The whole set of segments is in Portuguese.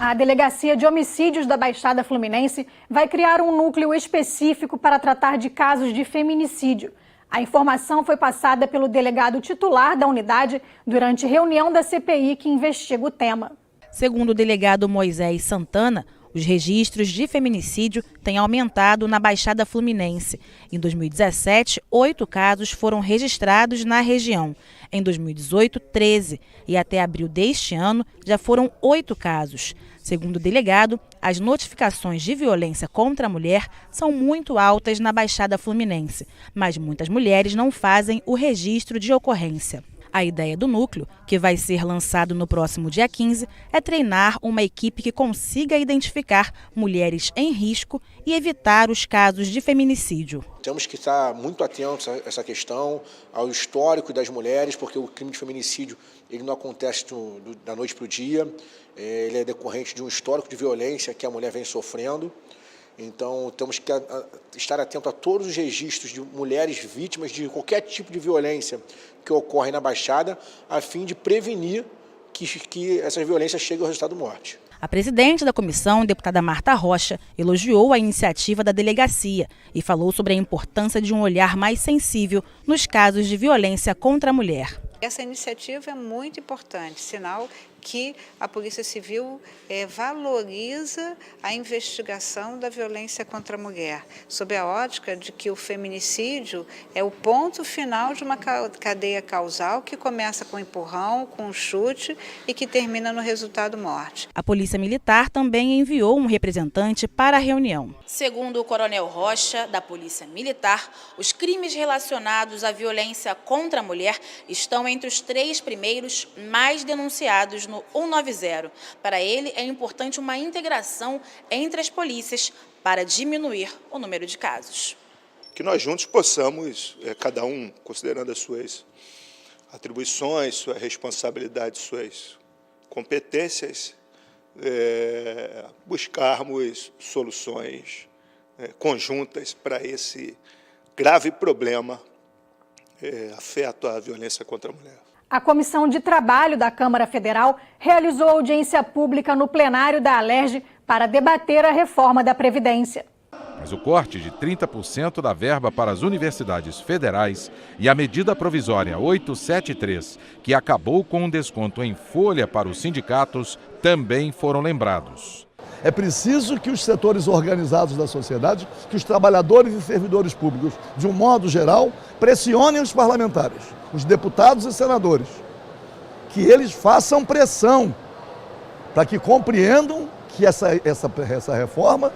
A Delegacia de Homicídios da Baixada Fluminense vai criar um núcleo específico para tratar de casos de feminicídio. A informação foi passada pelo delegado titular da unidade durante reunião da CPI que investiga o tema. Segundo o delegado Moisés Santana, os registros de feminicídio têm aumentado na Baixada Fluminense. Em 2017, 8 casos foram registrados na região. Em 2018, 13. E até abril deste ano, já foram 8 casos. Segundo o delegado, as notificações de violência contra a mulher são muito altas na Baixada Fluminense, mas muitas mulheres não fazem o registro de ocorrência. A ideia do núcleo, que vai ser lançado no próximo dia 15, é treinar uma equipe que consiga identificar mulheres em risco e evitar os casos de feminicídio. Temos que estar muito atentos a essa questão, ao histórico das mulheres, porque o crime de feminicídio ele não acontece da noite para o dia, ele é decorrente de um histórico de violência que a mulher vem sofrendo. Então, temos que estar atento a todos os registros de mulheres vítimas de qualquer tipo de violência que ocorre na Baixada, a fim de prevenir que essas violências cheguem ao resultado de morte. A presidente da comissão, deputada Marta Rocha, elogiou a iniciativa da delegacia e falou sobre a importância de um olhar mais sensível nos casos de violência contra a mulher. Essa iniciativa é muito importante, sinal que a Polícia Civil valoriza a investigação da violência contra a mulher, sob a ótica de que o feminicídio é o ponto final de uma cadeia causal que começa com empurrão, com chute e que termina no resultado morte. A Polícia Militar também enviou um representante para a reunião. Segundo o Coronel Rocha, da Polícia Militar, os crimes relacionados à violência contra a mulher estão entre os 3 primeiros mais denunciados no 190. Para ele, é importante uma integração entre as polícias para diminuir o número de casos. Que nós juntos possamos, cada um considerando as suas atribuições, sua responsabilidade, suas competências, buscarmos soluções conjuntas para esse grave problema afeto à violência contra a mulher. A Comissão de Trabalho da Câmara Federal realizou audiência pública no plenário da Alerj para debater a reforma da Previdência. Mas o corte de 30% da verba para as universidades federais e a medida provisória 873, que acabou com um desconto em folha para os sindicatos, também foram lembrados. É preciso que os setores organizados da sociedade, que os trabalhadores e servidores públicos, de um modo geral, pressionem os parlamentares, os deputados e senadores, que eles façam pressão para que compreendam que essa reforma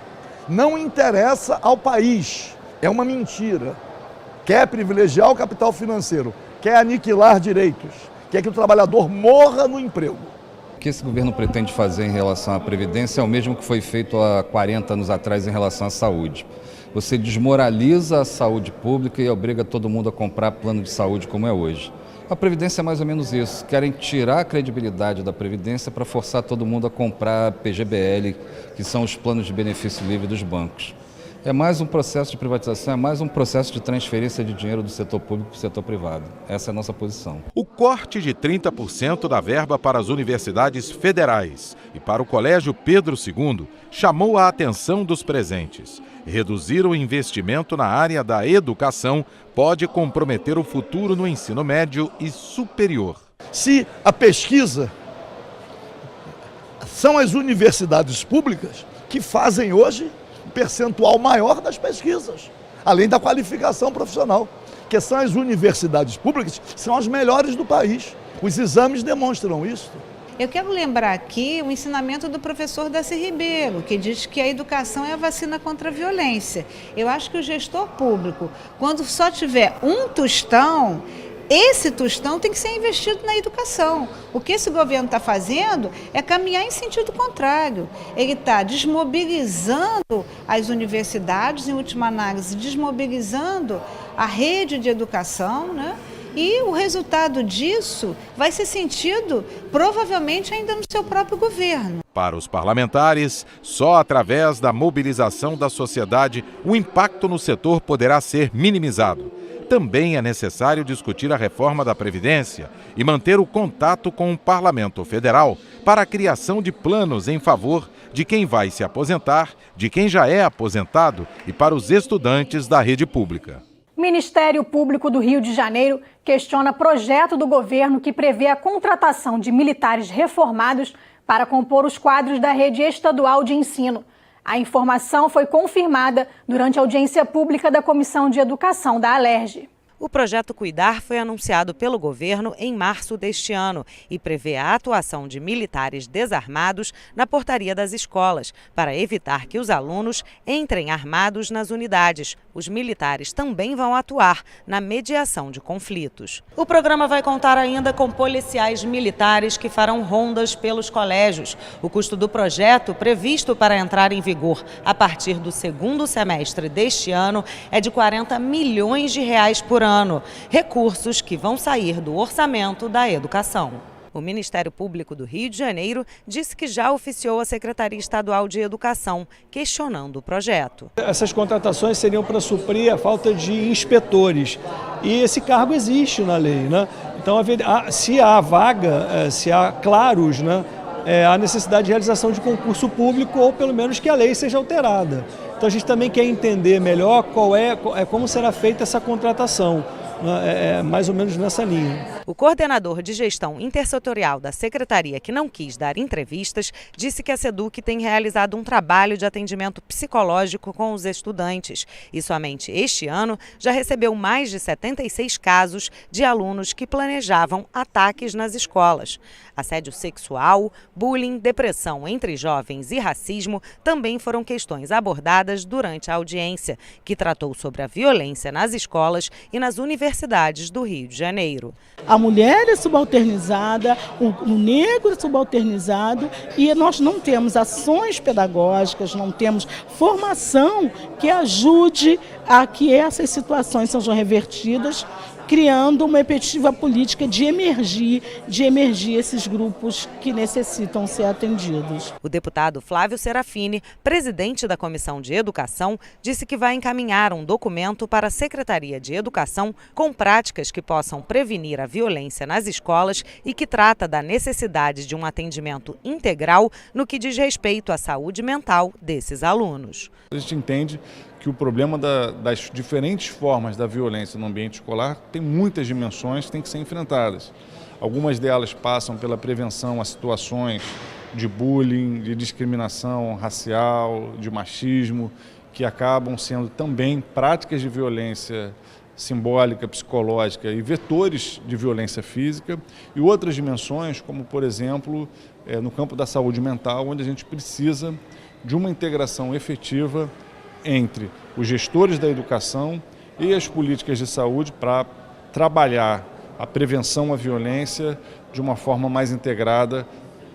não interessa ao país, é uma mentira. Quer privilegiar o capital financeiro, quer aniquilar direitos, quer que o trabalhador morra no emprego. O que esse governo pretende fazer em relação à Previdência é o mesmo que foi feito há 40 anos atrás em relação à saúde. Você desmoraliza a saúde pública e obriga todo mundo a comprar plano de saúde como é hoje. A Previdência é mais ou menos isso. Querem tirar a credibilidade da Previdência para forçar todo mundo a comprar PGBL, que são os planos de benefício livre dos bancos. É mais um processo de privatização, é mais um processo de transferência de dinheiro do setor público para o setor privado. Essa é a nossa posição. O corte de 30% da verba para as universidades federais e para o Colégio Pedro II chamou a atenção dos presentes. Reduzir o investimento na área da educação pode comprometer o futuro no ensino médio e superior. Se a pesquisa são as universidades públicas que fazem hoje um percentual maior das pesquisas, além da qualificação profissional, que são as universidades públicas, são as melhores do país. Os exames demonstram isso. Eu quero lembrar aqui o ensinamento do professor Darcy Ribeiro, que diz que a educação é a vacina contra a violência. Eu acho que o gestor público, quando só tiver um tostão, esse tostão tem que ser investido na educação. O que esse governo está fazendo é caminhar em sentido contrário. Ele está desmobilizando as universidades, em última análise, desmobilizando a rede de educação, né? E o resultado disso vai ser sentido, provavelmente, ainda no seu próprio governo. Para os parlamentares, só através da mobilização da sociedade o impacto no setor poderá ser minimizado. Também é necessário discutir a reforma da Previdência e manter o contato com o Parlamento Federal para a criação de planos em favor de quem vai se aposentar, de quem já é aposentado e para os estudantes da rede pública. Ministério Público do Rio de Janeiro questiona projeto do governo que prevê a contratação de militares reformados para compor os quadros da rede estadual de ensino. A informação foi confirmada durante a audiência pública da Comissão de Educação da Alerj. O projeto Cuidar foi anunciado pelo governo em março deste ano e prevê a atuação de militares desarmados na portaria das escolas, para evitar que os alunos entrem armados nas unidades. Os militares também vão atuar na mediação de conflitos. O programa vai contar ainda com policiais militares que farão rondas pelos colégios. O custo do projeto, previsto para entrar em vigor a partir do segundo semestre deste ano, é de R$40 milhões por ano, recursos que vão sair do orçamento da educação. O Ministério Público do Rio de Janeiro disse que já oficiou a Secretaria Estadual de Educação, questionando o projeto. Essas contratações seriam para suprir a falta de inspetores, e esse cargo existe na lei, né? Então, se há vaga, se há claros, né, há necessidade de realização de concurso público ou pelo menos que a lei seja alterada. Então a gente também quer entender melhor como será feita essa contratação, mais ou menos nessa linha. O coordenador de gestão intersetorial da secretaria, que não quis dar entrevistas, disse que a SEDUC tem realizado um trabalho de atendimento psicológico com os estudantes e somente este ano já recebeu mais de 76 casos de alunos que planejavam ataques nas escolas. Assédio sexual, bullying, depressão entre jovens e racismo também foram questões abordadas durante a audiência, que tratou sobre a violência nas escolas e nas universidades do Rio de Janeiro. A mulher é subalternizada, o negro é subalternizado e nós não temos ações pedagógicas, não temos formação que ajude a que essas situações sejam revertidas, criando uma efetiva política de emergir esses grupos que necessitam ser atendidos. O deputado Flávio Serafini, presidente da Comissão de Educação, disse que vai encaminhar um documento para a Secretaria de Educação com práticas que possam prevenir a violência nas escolas e que trata da necessidade de um atendimento integral no que diz respeito à saúde mental desses alunos. A gente entende que o problema das diferentes formas da violência no ambiente escolar tem muitas dimensões que têm que ser enfrentadas. Algumas delas passam pela prevenção a situações de bullying, de discriminação racial, de machismo, que acabam sendo também práticas de violência simbólica, psicológica e vetores de violência física, e outras dimensões, como por exemplo, no campo da saúde mental, onde a gente precisa de uma integração efetiva entre os gestores da educação e as políticas de saúde para trabalhar a prevenção à violência de uma forma mais integrada,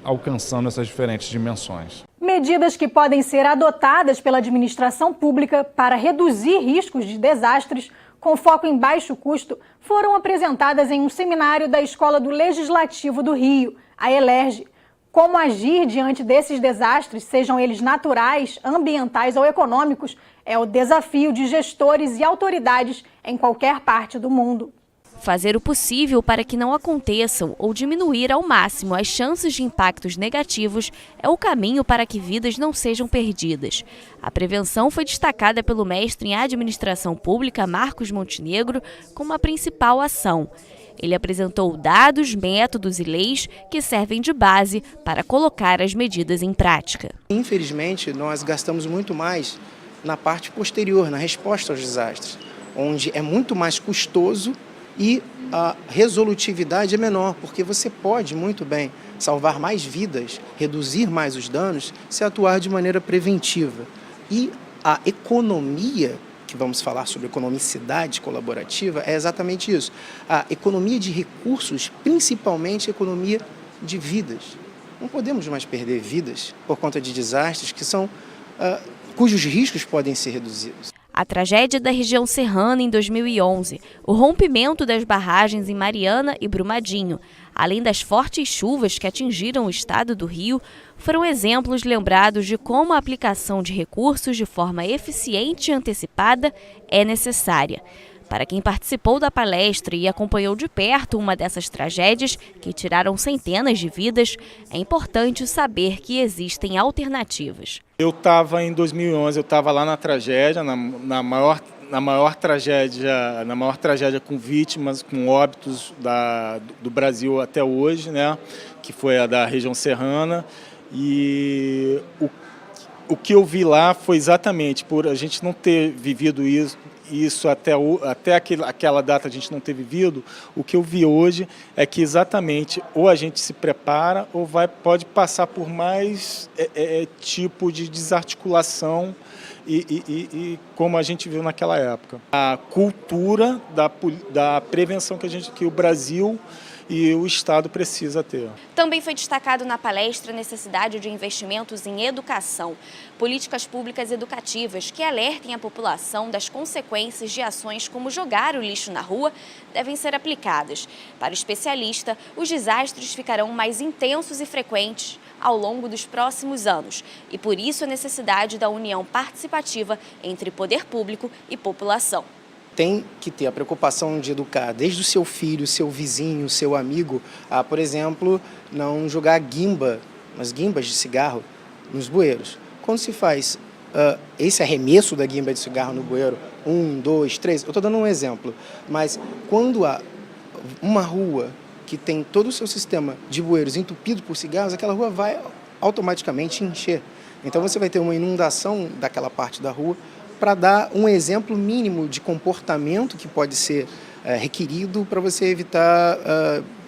alcançando essas diferentes dimensões. Medidas que podem ser adotadas pela administração pública para reduzir riscos de desastres com foco em baixo custo foram apresentadas em um seminário da Escola do Legislativo do Rio, a Elerj. Como agir diante desses desastres, sejam eles naturais, ambientais ou econômicos, é o desafio de gestores e autoridades em qualquer parte do mundo. Fazer o possível para que não aconteçam ou diminuir ao máximo as chances de impactos negativos é o caminho para que vidas não sejam perdidas. A prevenção foi destacada pelo mestre em administração pública Marcos Montenegro como a principal ação. Ele apresentou dados, métodos e leis que servem de base para colocar as medidas em prática. Infelizmente, nós gastamos muito mais na parte posterior, na resposta aos desastres, onde é muito mais custoso e a resolutividade é menor, porque você pode muito bem salvar mais vidas, reduzir mais os danos, se atuar de maneira preventiva. E a economia, que vamos falar sobre economicidade colaborativa, é exatamente isso. A economia de recursos, principalmente a economia de vidas. Não podemos mais perder vidas por conta de desastres cujos riscos podem ser reduzidos. A tragédia da região serrana em 2011, o rompimento das barragens em Mariana e Brumadinho, além das fortes chuvas que atingiram o estado do Rio, foram exemplos lembrados de como a aplicação de recursos de forma eficiente e antecipada é necessária. Para quem participou da palestra e acompanhou de perto uma dessas tragédias que tiraram centenas de vidas, é importante saber que existem alternativas. Eu estava em 2011, eu estava lá na tragédia, na maior tragédia com vítimas, com óbitos do Brasil até hoje, né, que foi a da região serrana. E o que eu vi lá foi exatamente por a gente não ter vivido isso até aquela data a gente não ter vivido. O que eu vi hoje é que exatamente ou a gente se prepara ou pode passar por mais tipo de desarticulação e como a gente viu naquela época. A cultura da prevenção que o Brasil e o Estado precisa ter. Também foi destacado na palestra a necessidade de investimentos em educação, políticas públicas educativas que alertem a população das consequências de ações como jogar o lixo na rua devem ser aplicadas. Para o especialista, os desastres ficarão mais intensos e frequentes ao longo dos próximos anos e por isso a necessidade da união participativa entre poder público e população. Tem que ter a preocupação de educar desde o seu filho, seu vizinho, seu amigo, a, por exemplo, não jogar umas guimbas de cigarro nos bueiros. Quando se faz esse arremesso da guimba de cigarro no bueiro, 1, 2, 3, eu estou dando um exemplo, mas quando há uma rua que tem todo o seu sistema de bueiros entupido por cigarros, aquela rua vai automaticamente encher. Então você vai ter uma inundação daquela parte da rua, para dar um exemplo mínimo de comportamento que pode ser requerido para você evitar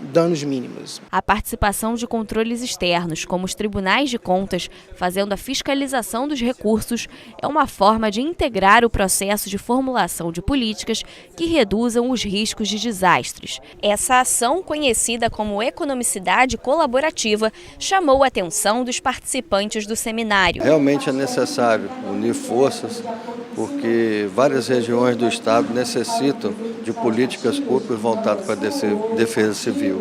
danos mínimos. A participação de controles externos, como os tribunais de contas, fazendo a fiscalização dos recursos, é uma forma de integrar o processo de formulação de políticas que reduzam os riscos de desastres. Essa ação, conhecida como economicidade colaborativa, chamou a atenção dos participantes do seminário. Realmente é necessário unir forças, porque várias regiões do Estado necessitam de políticas públicas voltadas para a defesa civil.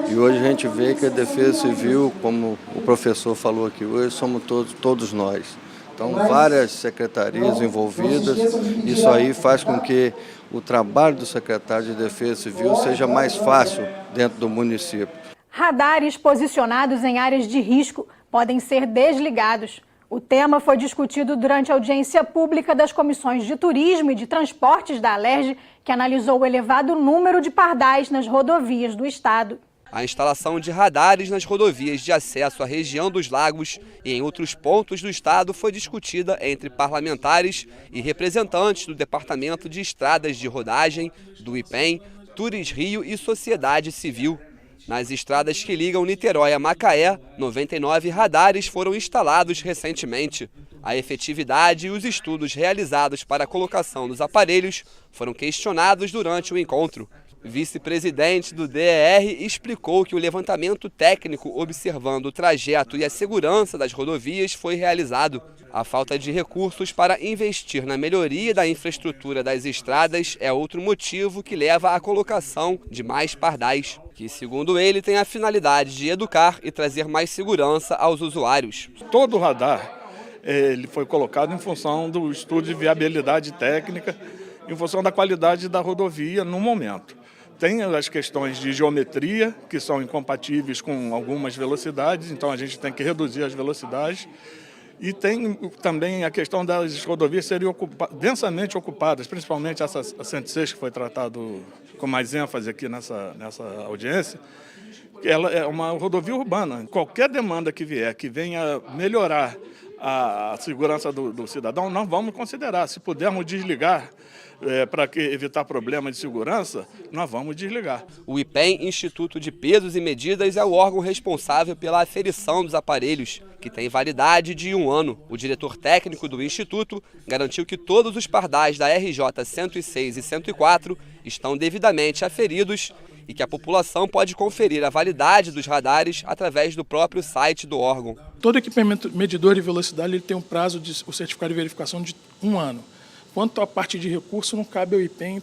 E hoje a gente vê que a defesa civil, como o professor falou aqui hoje, somos todos nós. Então, várias secretarias envolvidas, isso aí faz com que o trabalho do secretário de Defesa Civil seja mais fácil dentro do município. Radares posicionados em áreas de risco podem ser desligados. O tema foi discutido durante a audiência pública das comissões de Turismo e de Transportes da Alerj, que analisou o elevado número de pardais nas rodovias do estado. A instalação de radares nas rodovias de acesso à região dos lagos e em outros pontos do estado foi discutida entre parlamentares e representantes do Departamento de Estradas de Rodagem, do IPEM, Turisrio e Sociedade Civil. Nas estradas que ligam Niterói a Macaé, 99 radares foram instalados recentemente. A efetividade e os estudos realizados para a colocação dos aparelhos foram questionados durante o encontro. Vice-presidente do DER explicou que o levantamento técnico observando o trajeto e a segurança das rodovias foi realizado. A falta de recursos para investir na melhoria da infraestrutura das estradas é outro motivo que leva à colocação de mais pardais, que, segundo ele, tem a finalidade de educar e trazer mais segurança aos usuários. Todo o radar ele foi colocado em função do estudo de viabilidade técnica, em função da qualidade da rodovia no momento. Tem as questões de geometria, que são incompatíveis com algumas velocidades, então a gente tem que reduzir as velocidades. E tem também a questão das rodovias serem densamente ocupadas, principalmente essa 106, que foi tratado com mais ênfase aqui nessa audiência. Ela é uma rodovia urbana. Qualquer demanda que vier, que venha melhorar a segurança do cidadão, nós vamos considerar. Se pudermos desligar para evitar problemas de segurança, nós vamos desligar. O IPEM, Instituto de Pesos e Medidas, é o órgão responsável pela aferição dos aparelhos, que tem validade de 1 ano. O diretor técnico do Instituto garantiu que todos os pardais da RJ 106 e 104 estão devidamente aferidos e que a população pode conferir a validade dos radares através do próprio site do órgão. Todo equipamento medidor de velocidade ele tem um prazo de o certificado de verificação de 1 ano. Quanto à parte de recurso, não cabe ao IPEM,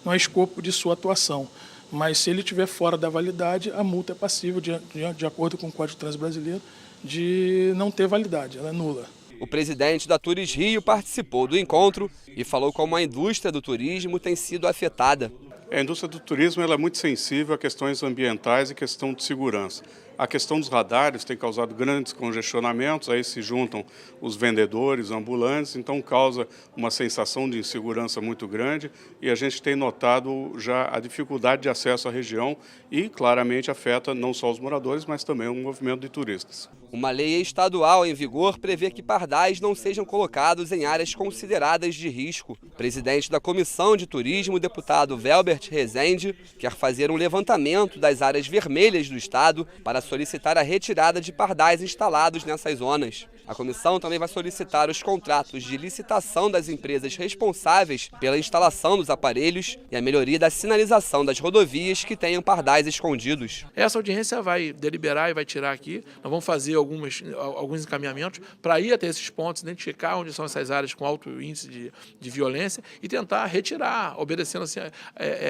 não é escopo de sua atuação. Mas se ele estiver fora da validade, a multa é passível, de acordo com o Código de Trânsito Brasileiro, de não ter validade, ela é nula. O presidente da Turis Rio participou do encontro e falou como a indústria do turismo tem sido afetada. A indústria do turismo ela é muito sensível a questões ambientais e questão de segurança. A questão dos radares tem causado grandes congestionamentos, aí se juntam os vendedores, ambulantes, então causa uma sensação de insegurança muito grande e a gente tem notado já a dificuldade de acesso à região e claramente afeta não só os moradores, mas também o movimento de turistas. Uma lei estadual em vigor prevê que pardais não sejam colocados em áreas consideradas de risco. O presidente da Comissão de Turismo, o deputado Velbert Rezende, quer fazer um levantamento das áreas vermelhas do estado para solicitar a retirada de pardais instalados nessas zonas. A comissão também vai solicitar os contratos de licitação das empresas responsáveis pela instalação dos aparelhos e a melhoria da sinalização das rodovias que tenham pardais escondidos. Essa audiência vai deliberar e vai tirar aqui. Nós vamos fazer alguns encaminhamentos para ir até esses pontos, identificar onde são essas áreas com alto índice de violência e tentar retirar, obedecendo assim,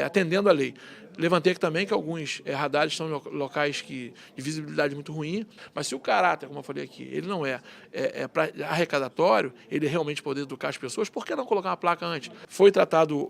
atendendo a lei. Levantei aqui também que alguns radares estão em locais de visibilidade muito ruim, mas se o caráter, como eu falei aqui, ele não é arrecadatório, ele é realmente poder educar as pessoas, por que não colocar uma placa antes? Foi tratado,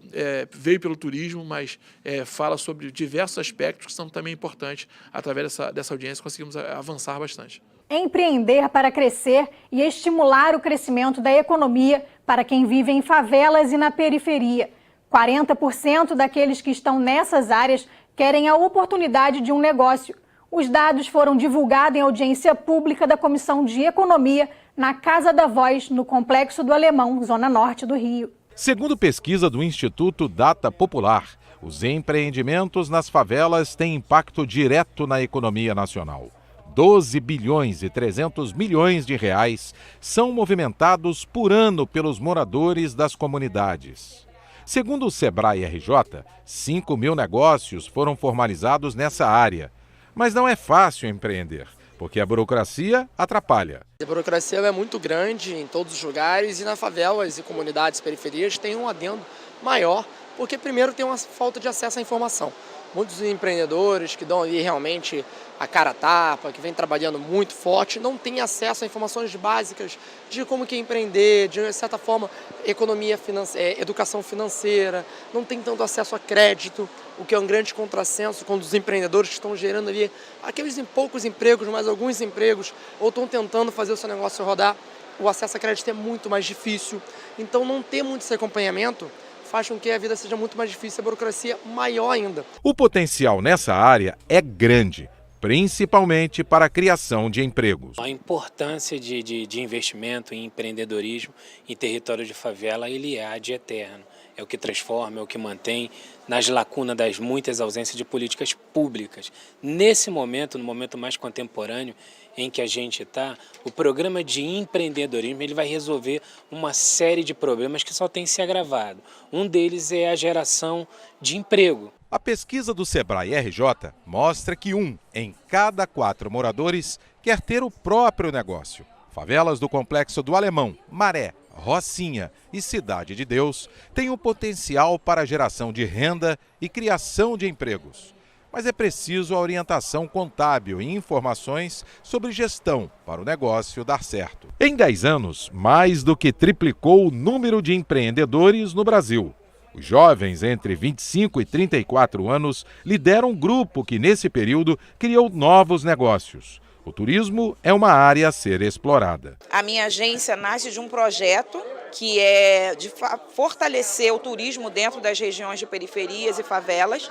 veio pelo turismo, mas fala sobre diversos aspectos que são também importantes. Através dessa audiência conseguimos avançar bastante. Empreender para crescer e estimular o crescimento da economia para quem vive em favelas e na periferia. 40% daqueles que estão nessas áreas querem a oportunidade de um negócio. Os dados foram divulgados em audiência pública da Comissão de Economia na Casa da Voz, no Complexo do Alemão, zona norte do Rio. Segundo pesquisa do Instituto Data Popular, os empreendimentos nas favelas têm impacto direto na economia nacional. 12 bilhões e 300 milhões de reais são movimentados por ano pelos moradores das comunidades. Segundo o Sebrae RJ, 5 mil negócios foram formalizados nessa área. Mas não é fácil empreender, porque a burocracia atrapalha. A burocracia é muito grande em todos os lugares e nas favelas e comunidades periferias tem um adendo maior, porque primeiro tem uma falta de acesso à informação. Muitos empreendedores que dão ali realmente a cara a tapa, que vem trabalhando muito forte, não têm acesso a informações básicas de como que empreender, de certa forma, economia financeira, educação financeira, não tem tanto acesso a crédito, o que é um grande contrassenso quando os empreendedores que estão gerando ali aqueles poucos empregos, mas alguns empregos, ou estão tentando fazer o seu negócio rodar, o acesso a crédito é muito mais difícil. Então não ter muito esse acompanhamento faz com que a vida seja muito mais difícil, a burocracia maior ainda. O potencial nessa área é grande, principalmente para a criação de empregos. A importância de investimento em empreendedorismo em território de favela, ele é ad eterno. É o que transforma, é o que mantém nas lacunas das muitas ausências de políticas públicas. Nesse momento, no momento mais contemporâneo em que a gente está, o programa de empreendedorismo ele vai resolver uma série de problemas que só tem se agravado. Um deles é a geração de emprego. A pesquisa do Sebrae RJ mostra que 1 em cada 4 moradores quer ter o próprio negócio. Favelas do Complexo do Alemão, Maré, Rocinha e Cidade de Deus têm o potencial para a geração de renda e criação de empregos. Mas é preciso a orientação contábil e informações sobre gestão para o negócio dar certo. Em 10 anos, mais do que triplicou o número de empreendedores no Brasil. Os jovens entre 25 e 34 anos lideram um grupo que, nesse período, criou novos negócios. O turismo é uma área a ser explorada. A minha agência nasce de um projeto que é de fortalecer o turismo dentro das regiões de periferias e favelas,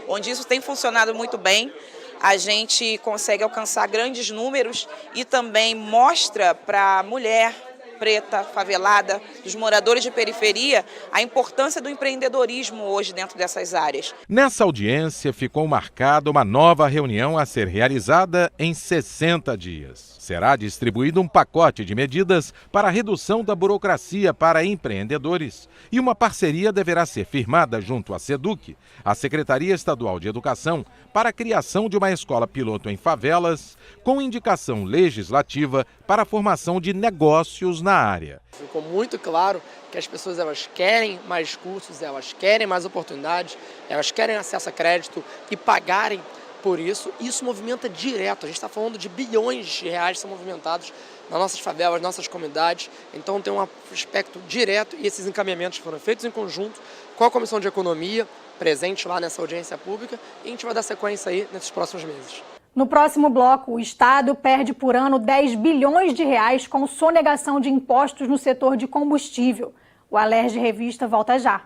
onde isso tem funcionado muito bem. A gente consegue alcançar grandes números e também mostra para a mulher preta, favelada, dos moradores de periferia, a importância do empreendedorismo hoje dentro dessas áreas. Nessa audiência ficou marcada uma nova reunião a ser realizada em 60 dias. Será distribuído um pacote de medidas para a redução da burocracia para empreendedores e uma parceria deverá ser firmada junto à SEDUC, a Secretaria Estadual de Educação, para a criação de uma escola piloto em favelas, com indicação legislativa para a formação de negócios na área. Ficou muito claro que as pessoas elas querem mais cursos, elas querem mais oportunidades, elas querem acesso a crédito e pagarem por isso. Isso movimenta direto, a gente está falando de bilhões de reais que são movimentados nas nossas favelas, nas nossas comunidades. Então tem um aspecto direto e esses encaminhamentos foram feitos em conjunto com a Comissão de Economia, presente lá nessa audiência pública, e a gente vai dar sequência aí nesses próximos meses. No próximo bloco, o Estado perde por ano 10 bilhões de reais com sonegação de impostos no setor de combustível. O Alerj Revista volta já.